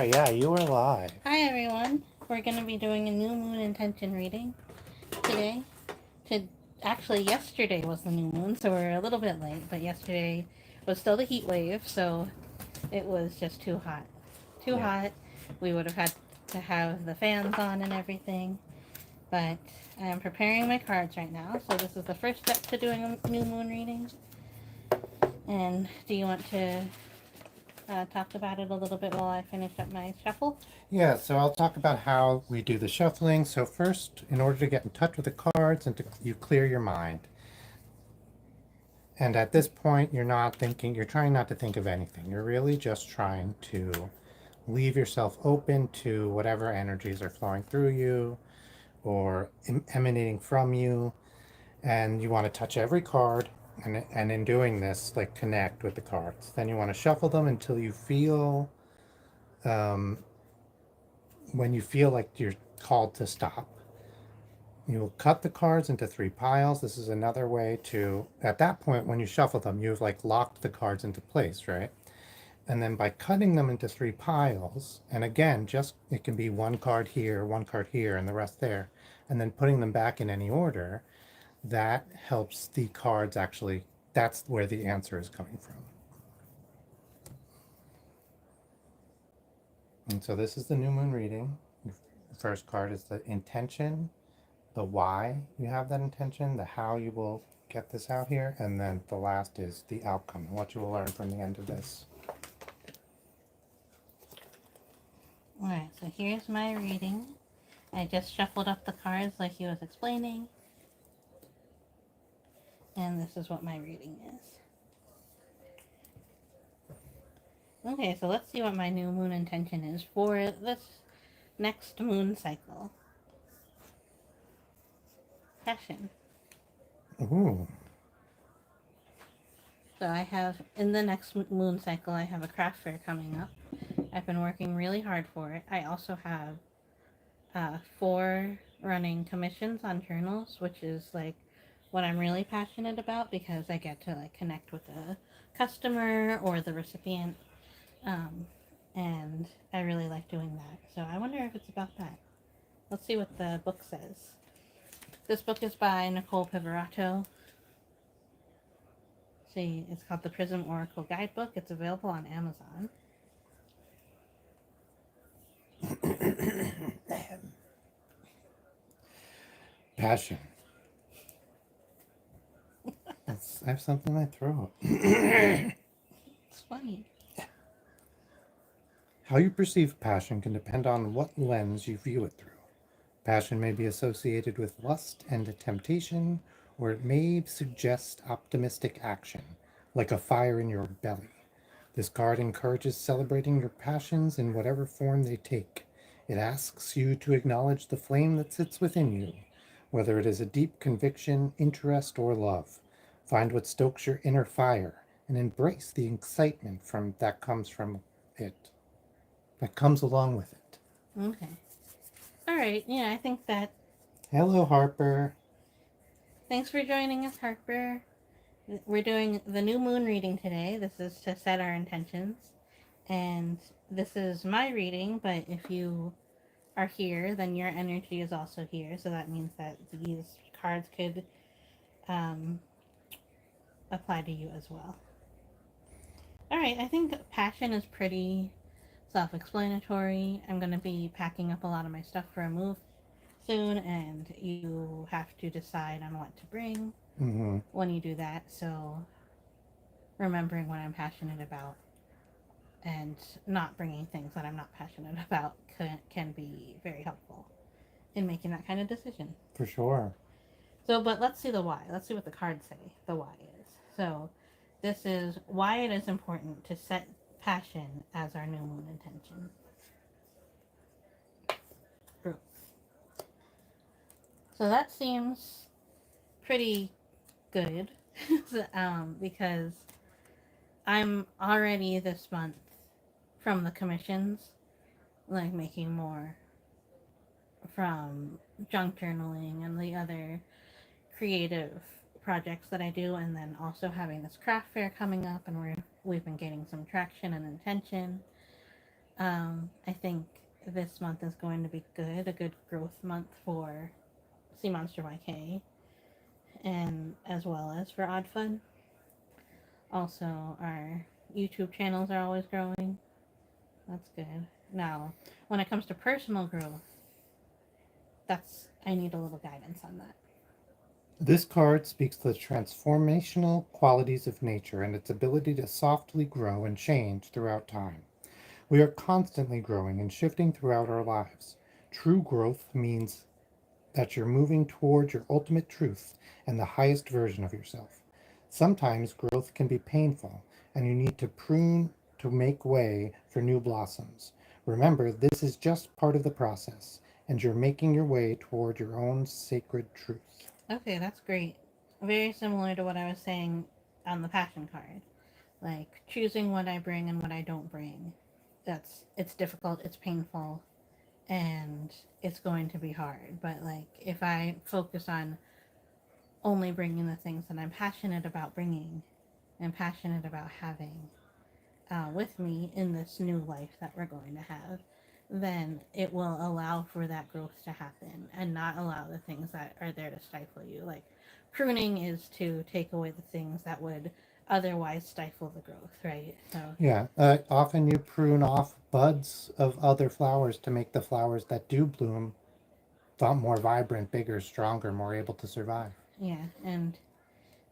Yeah, you were live. Hi everyone. We're going to be doing a new moon intention reading today. To Actually, yesterday was the new moon, so we're a little bit late. But yesterday was still the heat wave, so it was just too hot. Too Yeah. hot. We would have had to have the fans on and everything. But I am preparing my cards right now, so this is the first step to doing a new moon reading. And do you want to talk about it a little bit while I finish up my shuffle? Yeah, so I'll talk about how we do the shuffling. So first, in order to get in touch with the cards and you clear your mind. And at this point, you're trying not to think of anything. You're really just trying to leave yourself open to whatever energies are flowing through you or emanating from you. And you want to touch every card. And in doing this, like connect with the cards. Then you want to shuffle them until you feel um, when you feel like you're called to stop. You'll cut the cards into three piles. This is another way to, at that point, when you shuffle them, you've like locked the cards into place, right? And then by cutting them into three piles, and again, just it can be one card here, and the rest there, and then putting them back in any order, that helps the cards actually, that's where the answer is coming from. And so this is the new moon reading. The first card is the intention, the why you have that intention, the how you will get this out here, and then the last is the outcome, what you will learn from the end of this. Alright, so here's my reading. I just shuffled up the cards like he was explaining. And this is what my reading is. Okay, so let's see what my new moon intention is for this next moon cycle. Passion. Ooh. So I have, in the next moon cycle, I have a craft fair coming up. I've been working really hard for it. I also have 4 running commissions on journals, which is like what I'm really passionate about because I get to like connect with the customer or the recipient. Um, and I really like doing that. So I wonder if it's about that. Let's see what the book says. This book is by Nicole Pivarato. See, it's called the Prism Oracle Guidebook. It's available on Amazon. Passion. I have something in my throat. It's funny. How you perceive passion can depend on what lens you view it through. Passion may be associated with lust and temptation, or it may suggest optimistic action, like a fire in your belly. This card encourages celebrating your passions in whatever form they take. It asks you to acknowledge the flame that sits within you, whether it is a deep conviction, interest, or love. Find what stokes your inner fire and embrace the excitement that comes from it, that comes along with it. Okay. All right. Yeah, I think that. Hello, Harper. Thanks for joining us, Harper. We're doing the new moon reading today. This is to set our intentions. And this is my reading, but if you are here, then your energy is also here. So that means that these cards could um, apply to you as well. All right, I think passion is pretty self explanatory. I'm going to be packing up a lot of my stuff for a move soon, and you have to decide on what to bring Mm-hmm. when you do that. So, remembering what I'm passionate about and not bringing things that I'm not passionate about can be very helpful in making that kind of decision. For sure. So, but let's see the why. Let's see what the cards say the why is. So, this is why it is important to set passion as our new moon intention. Growth. So that seems pretty good because I'm already this month from the commissions, like making more from junk journaling and the other creative projects that I do, and then also having this craft fair coming up, and we've been getting some traction and intention. I think this month is going to be good, a good growth month for Sea Monster YK, and as well as for Odd Fun. Also, our YouTube channels are always growing. That's good. Now, when it comes to personal growth, I need a little guidance on that. This card speaks to the transformational qualities of nature and its ability to softly grow and change throughout time. We are constantly growing and shifting throughout our lives. True growth means that you're moving towards your ultimate truth and the highest version of yourself. Sometimes growth can be painful, and you need to prune to make way for new blossoms. Remember, this is just part of the process, and you're making your way toward your own sacred truth. Okay, that's great. Very similar to what I was saying on the passion card. Like choosing what I bring and what I don't bring. It's difficult, it's painful, and it's going to be hard. But like if I focus on only bringing the things that I'm passionate about bringing and passionate about having with me in this new life that we're going to have, then it will allow for that growth to happen and not allow the things that are there to stifle you. Like pruning is to take away the things that would otherwise stifle the growth, right? So, Yeah, often you prune off buds of other flowers to make the flowers that do bloom more vibrant, bigger, stronger, more able to survive. yeah, and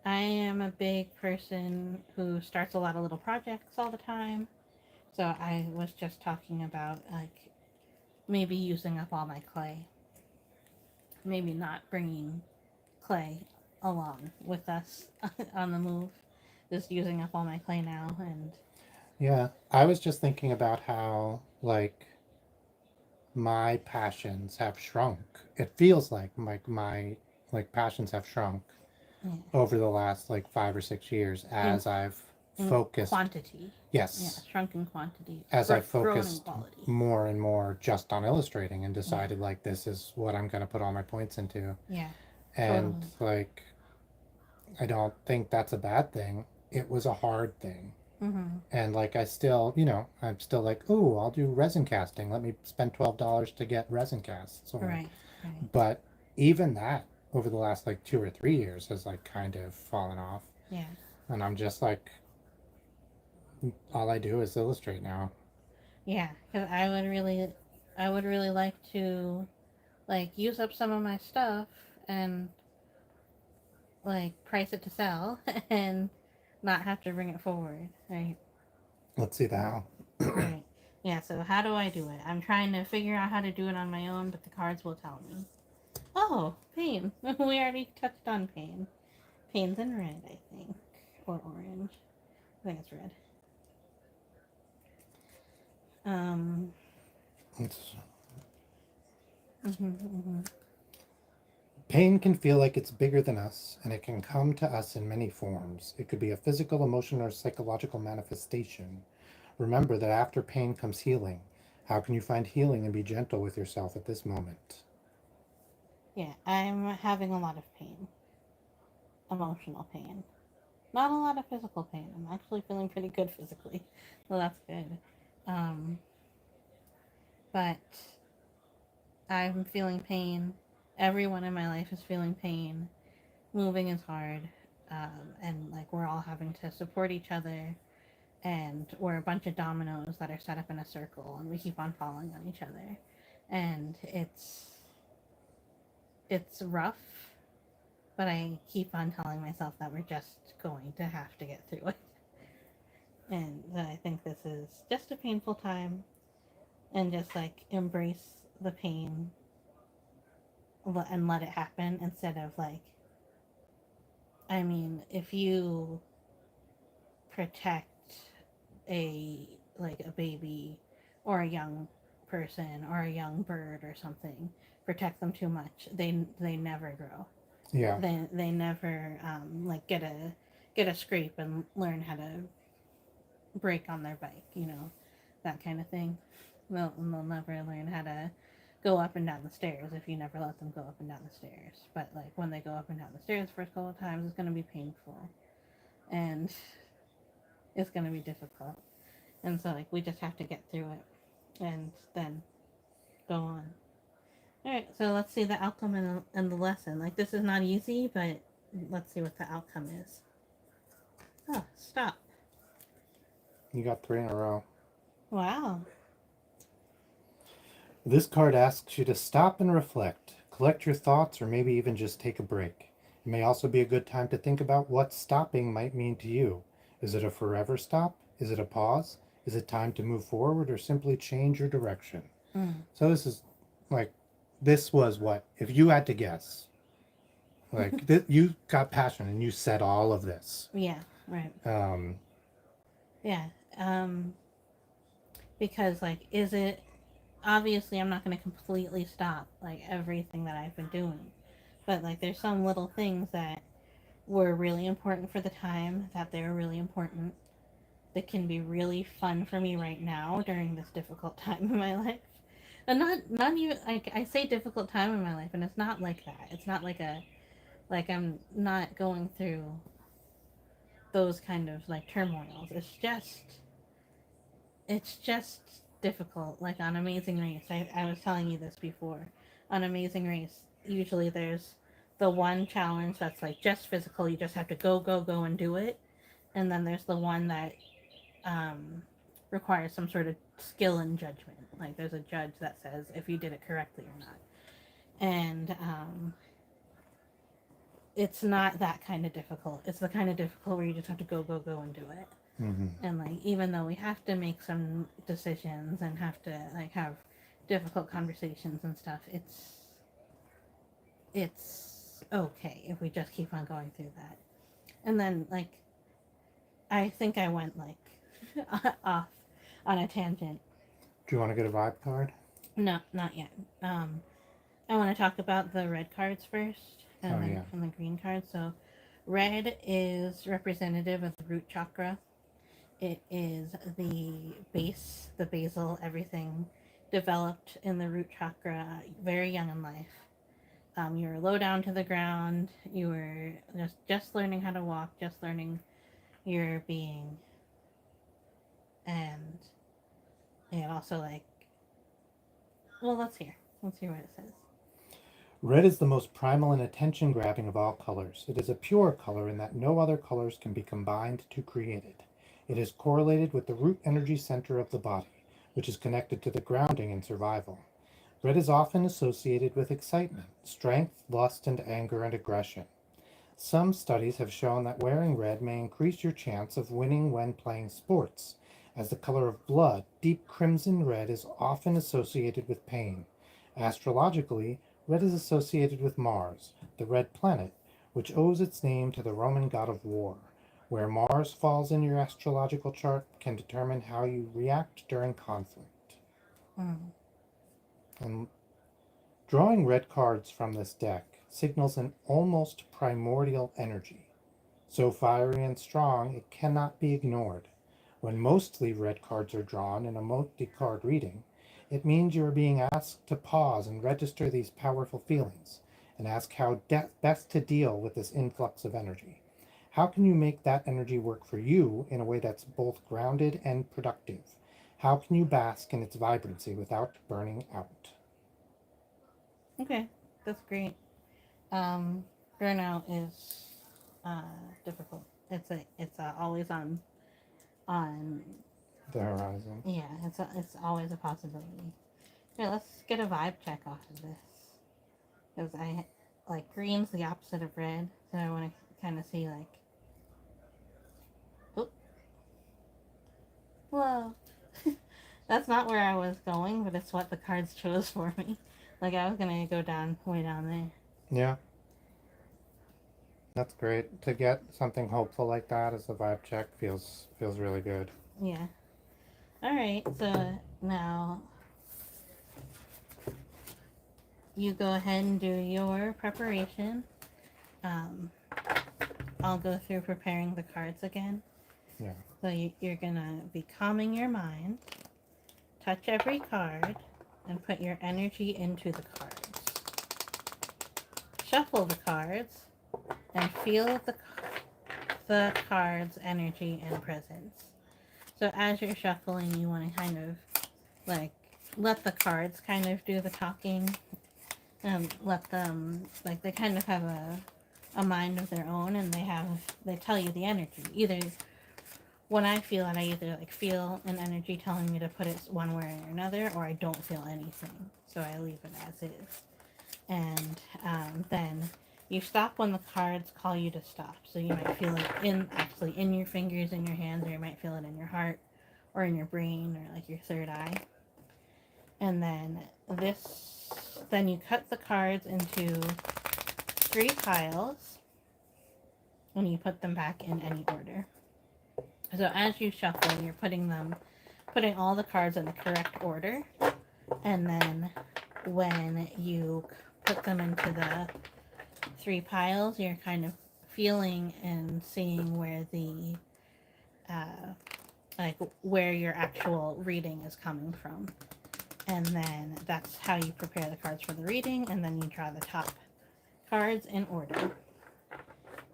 I am a big person who starts a lot of little projects all the time. So I was just talking about like maybe using up all my clay, maybe not bringing clay along with us on the move, just using up all my clay now. And Yeah, I was just thinking about how, like, my passions have shrunk. It feels like my like passions have shrunk yeah, over the last like 5 or 6 years in as I've in focused. quantity, yeah, Yes, shrunk in quantity, as I grown in focused quality. more and more just on illustrating and Yeah, decided like this is what I'm going to put all my points into. yeah, And totally. like I don't think that's a bad thing. It was a hard thing. Mm-hmm. And like I still, I'm still like, oh, I'll do resin casting. Let me spend $12 to get resin casts. Or, Right, right. but even that over the last like 2 or 3 years has like kind of fallen off. Yeah, And I'm just like, all I do is illustrate now. yeah. Because I would really like to like use up some of my stuff and like price it to sell and not have to bring it forward. Right, Let's see the how. right. Yeah. So how do I do it? I'm trying to figure out how to do it on my own, but the cards will tell me. Oh, pain. We already touched on pain. Pain's in red, I think, or orange. I think it's red. Um. It's, Mm-hmm. Pain can feel like it's bigger than us, and it can come to us in many forms. It could be a physical, emotional, or psychological manifestation. Remember that after pain comes healing. How can you find healing and be gentle with yourself at this moment? Yeah, I'm having a lot of pain, emotional pain. Not a lot of physical pain. I'm actually feeling pretty good physically, so that's good. Um, but I'm feeling pain. Everyone in my life is feeling pain. Moving is hard, and like we're all having to support each other, and we're a bunch of dominoes that are set up in a circle, and we keep on falling on each other, and it's rough. But I keep on telling myself that we're just going to have to get through it, and that I think this is just a painful time, and just like embrace the pain and let it happen instead of like, I mean, if you protect a like a baby or a young person or a young bird or something, protect them too much, they never grow. Yeah, They never like get a scrape and learn how to brake on their bike, that kind of thing. They'll never learn how to go up and down the stairs if you never let them go up and down the stairs. But like when they go up and down the stairs the first couple of times, it's going to be painful and it's going to be difficult. And so like we just have to get through it. and then go on. All right, so let's see the outcome and the lesson. Like, this is not easy, but let's see what the outcome is. Oh, stop. You got 3 in a row. Wow. This card asks you to stop and reflect, collect your thoughts, or maybe even just take a break. It may also be a good time to think about what stopping might mean to you. Is it a forever stop? Is it a pause? Is it time to move forward or simply change your direction? Mm. So this is like, this was what, if you had to guess, like you got passion and you said all of this. Yeah, right. Um, Yeah. Because, like, is it obviously I'm not going to completely stop like everything that I've been doing, but like there's some little things that were really important for the time, that they're really important, that can be really fun for me right now during this difficult time in my life. And not even like I say difficult time in my life, and it's not like that. It's not like a like I'm not going through those kind of like turmoils. It's just difficult. Like on Amazing Race, I was telling you this before. On Amazing Race, usually there's the one challenge that's like just physical. You just have to go, go, go and do it. And then there's the one that um, requires some sort of skill and judgment. Like there's a judge that says if you did it correctly or not. And it's not that kind of difficult. It's the kind of difficult where you just have to go, go, go and do it. mhm. And like even though we have to make some decisions and have to like have difficult conversations and stuff, it's okay if we just keep on going through that. And then like I think I went like off on a tangent. Do you want to get a vibe card? No, not yet. I want to talk about the red cards first, Oh, yeah. and the green cards. So red is representative of the root chakra. It is the base, the basal, everything developed in the root chakra very young in life. You were low down to the ground. You were just learning how to walk, just learning your being, and also like, well, let's hear what it says. Red is the most primal and attention grabbing of all colors. It is a pure color in that no other colors can be combined to create it. It is correlated with the root energy center of the body, which is connected to the grounding and survival. Red is often associated with excitement, strength, lust, and anger and aggression. Some studies have shown that wearing red may increase your chance of winning when playing sports. As the color of blood, deep crimson red is often associated with pain. Astrologically, red is associated with Mars, the red planet, which owes its name to the Roman god of war. Where Mars falls in your astrological chart can determine how you react during conflict. Mm. And drawing red cards from this deck signals an almost primordial energy. So fiery and strong, it cannot be ignored. When mostly red cards are drawn in a multi-card reading, it means you are being asked to pause and register these powerful feelings and ask how best to deal with this influx of energy. How can you make that energy work for you in a way that's both grounded and productive? How can you bask in its vibrancy without burning out? Okay, that's great. Burnout is uh, difficult. It's always on. The horizon. Yeah, it's always a possibility. Here, let's get a vibe check off of this because I like green's the opposite of red, so I want to kind of see like, oh, whoa, that's not where I was going, but it's what the cards chose for me. Like I was gonna go down way down there. Yeah, that's great. To get something hopeful like that as a vibe check feels really good. Yeah. All right. So now you go ahead and do your preparation. Um, I'll go through preparing the cards again. Yeah. So you're gonna be calming your mind, touch every card, and put your energy into the cards. Shuffle the cards and feel the card's energy and presence. So as you're shuffling, you want to kind of like let the cards kind of do the talking, and let them, like, they kind of have a mind of their own, and they tell you the energy. Either when I feel it, I either like feel an energy telling me to put it one way or another, or I don't feel anything, so I leave it as is. And then you stop when the cards call you to stop. So you might feel it in your fingers, in your hands, or you might feel it in your heart, or in your brain, or like your third eye. And then you cut the cards into 3 piles, and you put them back in any order. So as you shuffle, you're putting all the cards in the correct order, and then when you put them into the 3 piles, you're kind of feeling and seeing where the like where your actual reading is coming from. And then that's how you prepare the cards for the reading, and then you draw the top cards in order.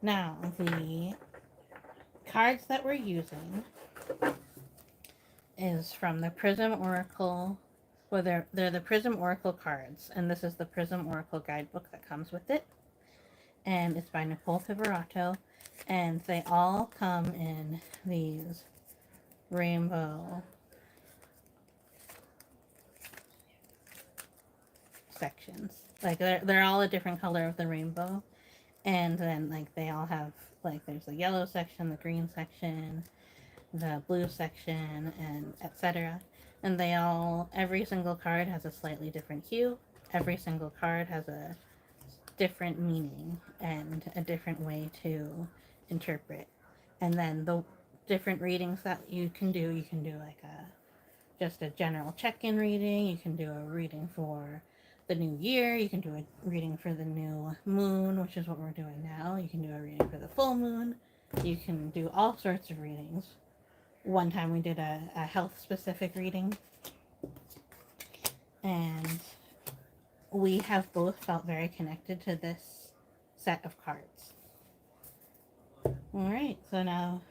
Now, the cards that we're using is from the Prism Oracle. Well, they're the Prism Oracle cards, and this is the Prism Oracle guidebook that comes with it. And it's by Nicole Fiverato, and they all come in these rainbow sections. Like they're all a different color of the rainbow, and then like they all have, like, there's the yellow section, the green section, the blue section, and etc. And every single card has a slightly different hue. Every single card has a different meaning and a different way to interpret. And then the different readings that you can do like just a general check-in reading. You can do a reading for the new year. You can do a reading for the new moon, which is what we're doing now. You can do a reading for the full moon. You can do all sorts of readings. One time we did a health-specific reading, and we have both felt very connected to this set of cards. Alright, so now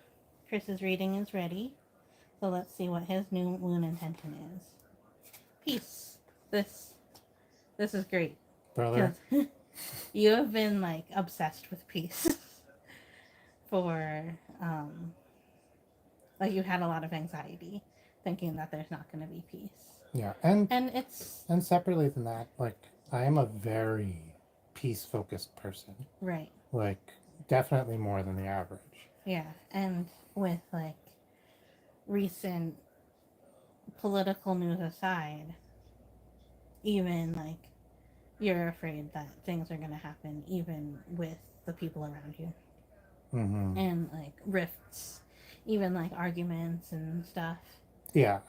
Chris's reading is ready. So let's see what his new moon intention is. Peace. This is great. Brother, You have been like obsessed with peace for like you had a lot of anxiety thinking that there's not going to be peace. yeah, And and separately than that, like, I am a very peace-focused person. right. Like, definitely more than the average. Yeah, and with like recent political news aside, even like you're afraid that things are going to happen even with the people around you. Mm-hmm. And like rifts, even like arguments and stuff. Yeah,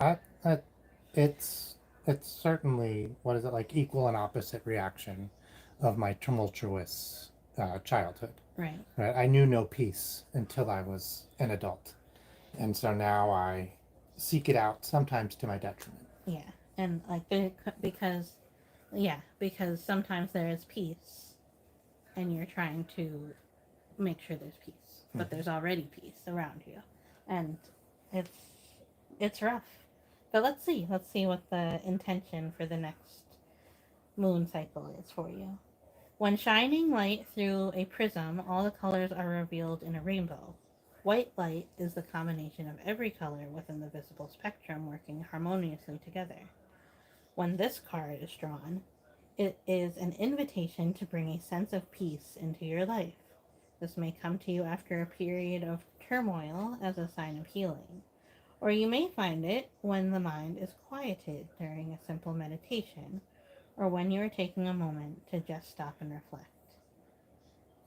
it's certainly, what is it, like, equal and opposite reaction of my tumultuous childhood. Right. Right? I knew no peace until I was an adult, and so now I seek it out, sometimes to my detriment. Yeah, and like because sometimes there is peace, and you're trying to make sure there's peace, but there's already peace around you, and it's rough. But let's see what the intention for the next moon cycle is for you. When shining light through a prism, all the colors are revealed in a rainbow. White light is the combination of every color within the visible spectrum working harmoniously together. When this card is drawn, it is an invitation to bring a sense of peace into your life. This may come to you after a period of turmoil as a sign of healing, or you may find it when the mind is quieted during a simple meditation, or when you are taking a moment to just stop and reflect.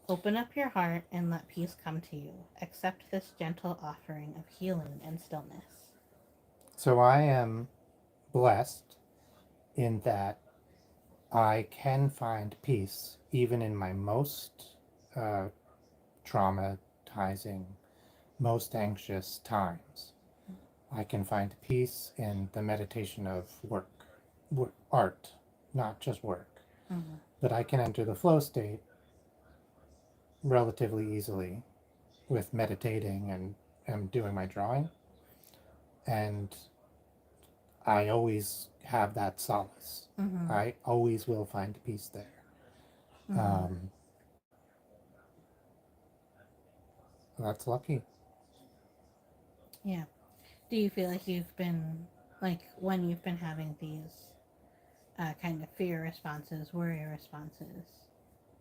Open up your heart and let peace come to you. Accept this gentle offering of healing and stillness. So I am blessed in that I can find peace even in my most traumatizing, most anxious times. I can find peace in the meditation of art, not just work. Mm-hmm. That I can enter the flow state relatively easily with meditating and doing my drawing. And I always have that solace. Mm-hmm. I always will find peace there. Mm-hmm. Um, that's lucky. Yeah. Do you feel like you've been, like, when you've been having these kind of fear responses, worry responses,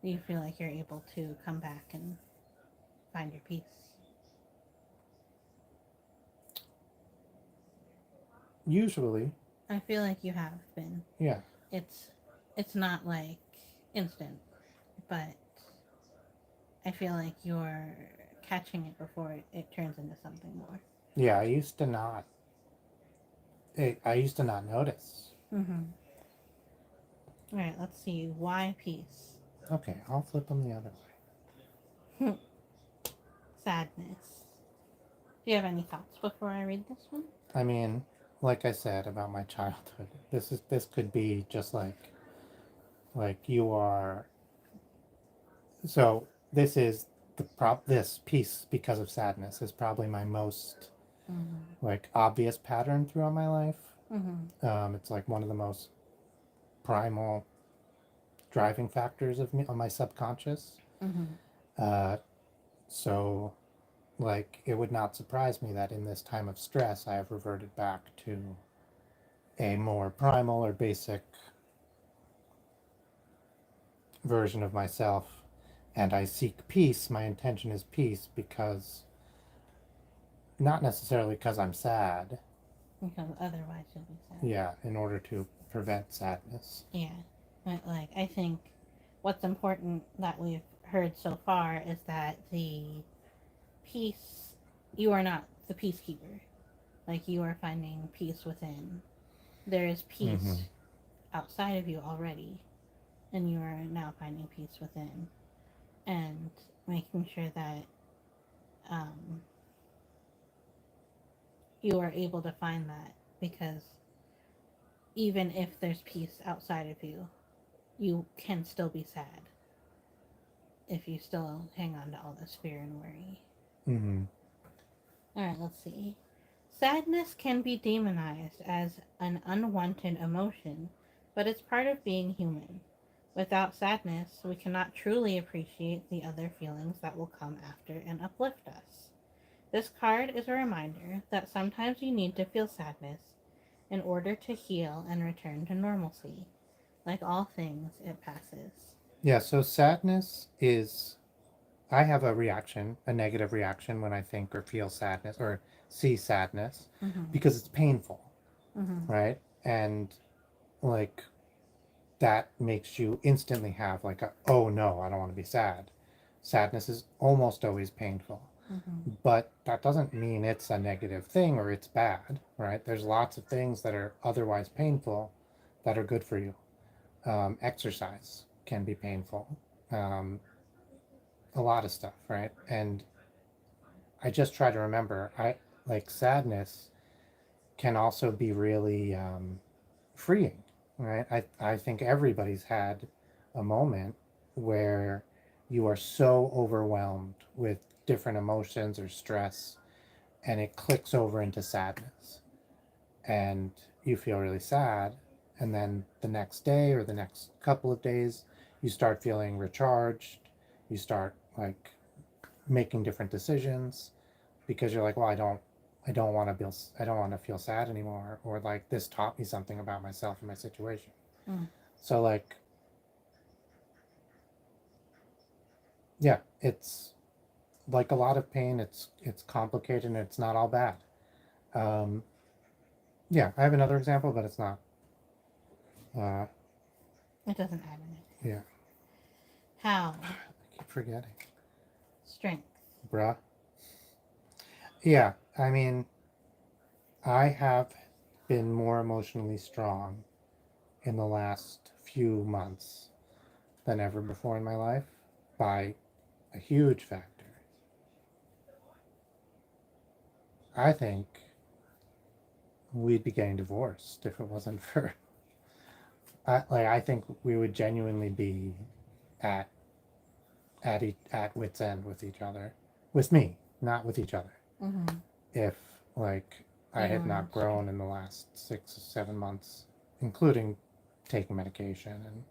do you feel like you're able to come back and find your peace? Usually, I feel like you have been. yeah. It's it's not like instant, but I feel like you're catching it before it turns into something more. Yeah, I used to not notice. Mm-hmm. All right, let's see. Why peace? Okay, I'll flip them the other Sadness. Do you have any thoughts before I read this one? way. I mean, like I said about my childhood, this could be just like you are. So this is this piece because of sadness is probably my most Mm-hmm. like obvious pattern throughout my life. Mm-hmm. It's like one of the most primal driving factors of my subconscious. Mm-hmm. Uh, so like it would not surprise me that in this time of stress I have reverted back to a more primal or basic version of myself, and I seek peace. My intention is peace because not necessarily because I'm sad. Because otherwise you'll be sad. Yeah, in order to prevent sadness. Yeah. But, like, I think what's important that we've heard so far is that the peace, you are not the peacekeeper. Like, you are finding peace within. There is Mm-hmm. peace outside of you already, and you are now finding peace within. And making sure that um, you are able to find that, because even if there's peace outside of you, you can still be sad if you still hang on to all this fear and worry. Mm-hmm. All right, let's see. Sadness can be demonized as an unwanted emotion, but it's part of being human. Without sadness, we cannot truly appreciate the other feelings that will come after and uplift us. This card is a reminder that sometimes you need to feel sadness in order to heal and return to normalcy. Like all things, it passes. Yeah, so sadness is I have a reaction, a negative reaction when I think or feel sadness or see sadness Mm-hmm. because it's painful, Mm-hmm. right? And like that makes you instantly have like a, oh no, I don't want to be sad. Sadness is almost always painful, Mm-hmm. but that doesn't mean it's a negative thing or it's bad, right? There's lots of things that are otherwise painful that are good for you. Exercise can be painful. Um, a lot of stuff, right? And I just try to remember, I like sadness can also be really freeing, right? I think everybody's had a moment where you are so overwhelmed with different emotions or stress and it clicks over into sadness and you feel really sad, and then the next day or the next couple of days you start feeling recharged, you start like making different decisions because you're like, well, I don't want to feel sad anymore, or like this taught me something about myself and my situation. Mm. So like, yeah, it's like a lot of pain. It's complicated and it's not all bad. Um, yeah, I have another example, but it's not. Uh, It doesn't add anything. yeah, How? I keep forgetting, Strength. bruh. Yeah, I mean, I have been more emotionally strong in the last few months than ever before in my life by a huge factor. I think we'd be getting divorced if it wasn't for I think we would genuinely be at at wit's end with each other, with me, not with each other. Mm-hmm. If like I had Everyone not else. grown in the last 6 or 7 months, including taking medication. And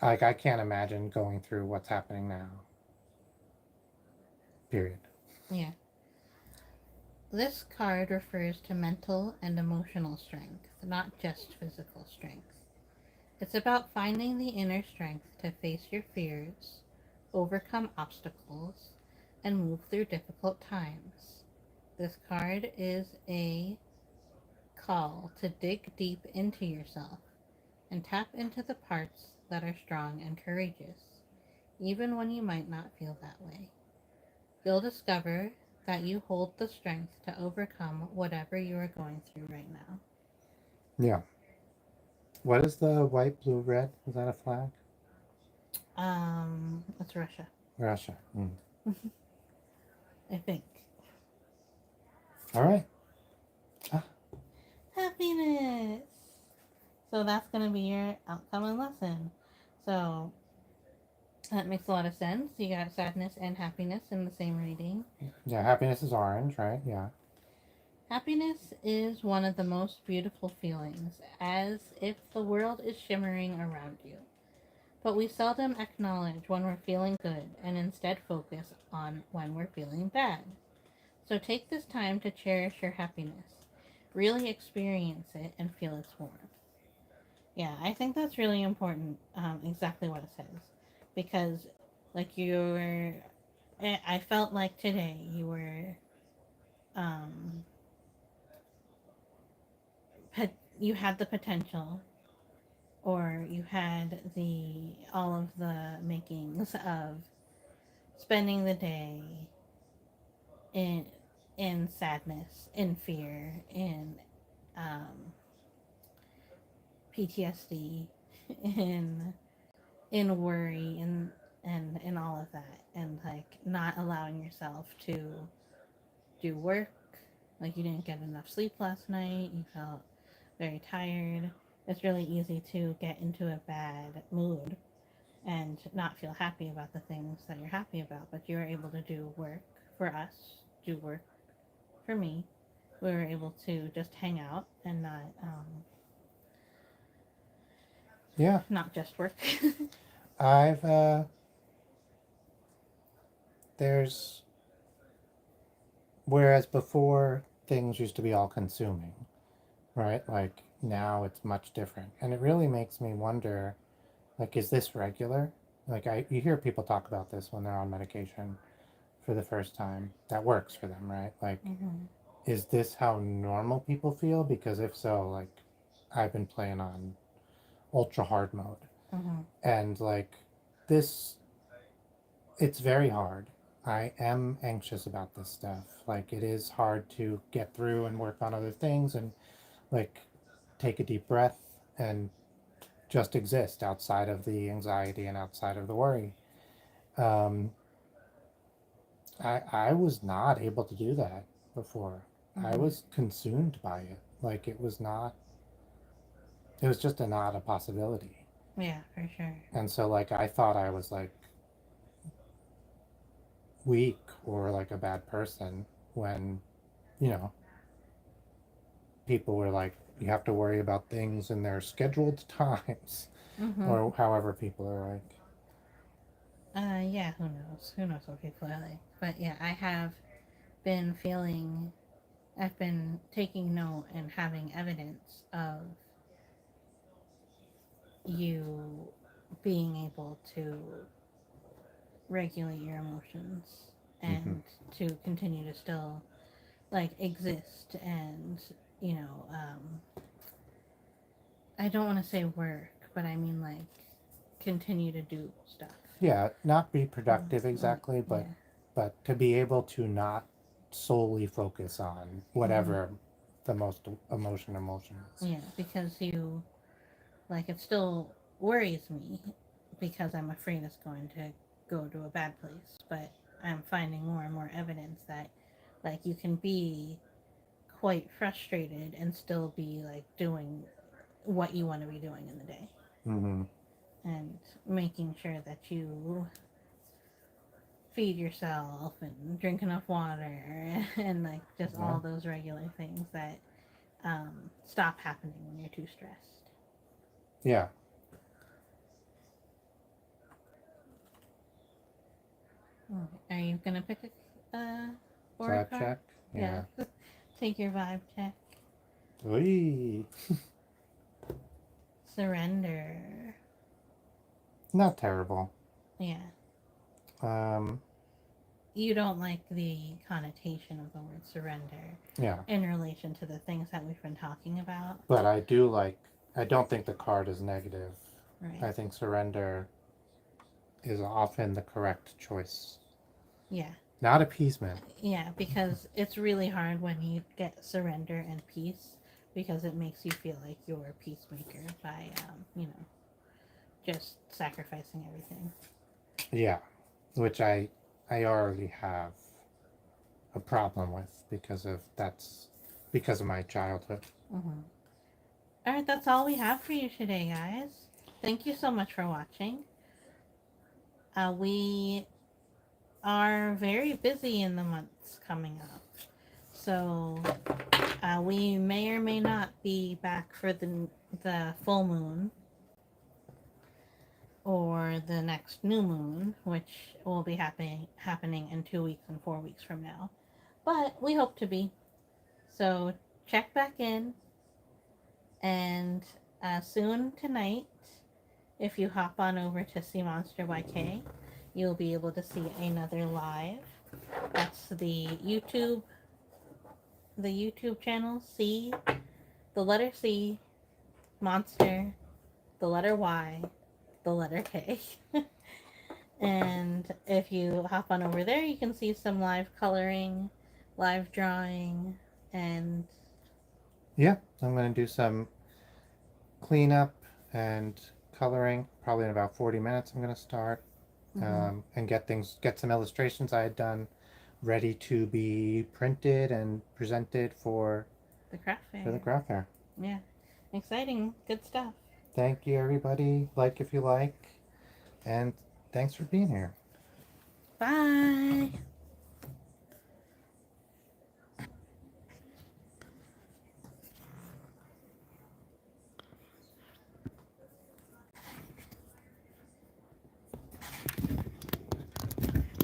like, I can't imagine going through what's happening now. Period. Yeah. This card refers to mental and emotional strength, not just physical strength. It's about finding the inner strength to face your fears, overcome obstacles, and move through difficult times. This card is a call to dig deep into yourself and tap into the parts that are strong and courageous, even when you might not feel that way. You'll discover that you hold the strength to overcome whatever you are going through right now. Yeah. What is the white, blue, red? Is that a flag? It's Russia, Russia. Mm. I think. All right. Ah, Happiness! So that's going to be your outcome and lesson. So that makes a lot of sense. You got sadness and happiness in the same reading. yeah, happiness is orange, right? Yeah. Happiness is one of the most beautiful feelings, as if the world is shimmering around you. But we seldom acknowledge when we're feeling good and instead focus on when we're feeling bad. So take this time to cherish your happiness. Really experience it and feel its warmth. Yeah, I think that's really important, exactly what it says. Because, like, I felt like today you were, um, you had the potential, or you had all of the makings of spending the day in in sadness, in fear, in um, PTSD, in worry, and all of that, and like not allowing yourself to do work. Like you didn't get enough sleep last night. You felt very tired. It's really easy to get into a bad mood and not feel happy about the things that you're happy about. But you were able to do work for us, do work for me. We were able to just hang out and Yeah. not just work. I've, there's, whereas before things used to be all consuming, right? Like now it's much different. And it really makes me wonder, like, is this regular? Like, you hear people talk about this when they're on medication for the first time. That works for them, right? Like, Hmm. is this how normal people feel? Because if so, like, I've been playing on ultra hard mode. Hmm. And, like, this, it's very hard. I am anxious about this stuff. Like, it is hard to get through and work on other things and, like, take a deep breath and just exist outside of the anxiety and outside of the worry. Um, I was not able to do that before. I Hmm. was consumed by it. Like it was not. It was just not a possibility. Yeah, for sure. And so like I thought I was like weak or like a bad person when you know people were like you have to worry about things in their scheduled times Hmm. or however people are like. Yeah, who knows? Who knows what people are like? But yeah, been feeling, I've been taking note and having evidence of you being able to regulate your emotions Mm-hmm. and to continue to still, like, exist and, you know, I don't want to say work, but I mean, like, continue to do stuff. Yeah, not be Mm, productive like, exactly, yeah. but to be able to not solely focus on Hmm. whatever the most emotion is. Yeah, because like, it still worries me because I'm afraid it's going to go to a bad place. But I'm finding more and more evidence that, like, you can be quite frustrated and still be, like, doing what you want to be doing in the day. Mm-hmm. And making sure that you feed yourself and drink enough water and like just all Yeah. those regular things that stop happening when you're too stressed. Yeah. Are you gonna pick a board Vibe card? check. Yeah. Yeah. Take your vibe check. Oy. Surrender. Not terrible. Yeah. Um. You don't like the connotation of the word surrender Yeah. in relation to the things that we've been talking about. But I do like. I don't think the card is negative. Right. I think surrender is often the correct choice. Yeah. Not appeasement. Yeah, because it's really hard when you get surrender and peace because it makes you feel like you're a peacemaker by, just sacrificing everything. Yeah. Which I already have a problem with because of my childhood. Mm-hmm. All right, that's all we have for you today, guys. Thank you so much for watching. We are very busy in the months coming up. So we may or may not be back for the full moon or the next new moon, which will be happening in 2 weeks and 4 weeks from now. But we hope to be. So check back in, and soon tonight, if you hop on over to Sea Monster YK, you'll be able to see another live. That's the YouTube channel C, the letter C, Monster, the letter Y, the letter K. And if you hop on over there, you can see some live coloring, live drawing, and Yeah. I'm gonna do some cleanup and coloring. Probably in about 40 minutes. I'm gonna start. And get some illustrations I had done ready to be printed and presented for the craft the fair. craft fair. Yeah, exciting, good stuff. Thank you, everybody. Like if you like, and thanks for being here. Bye.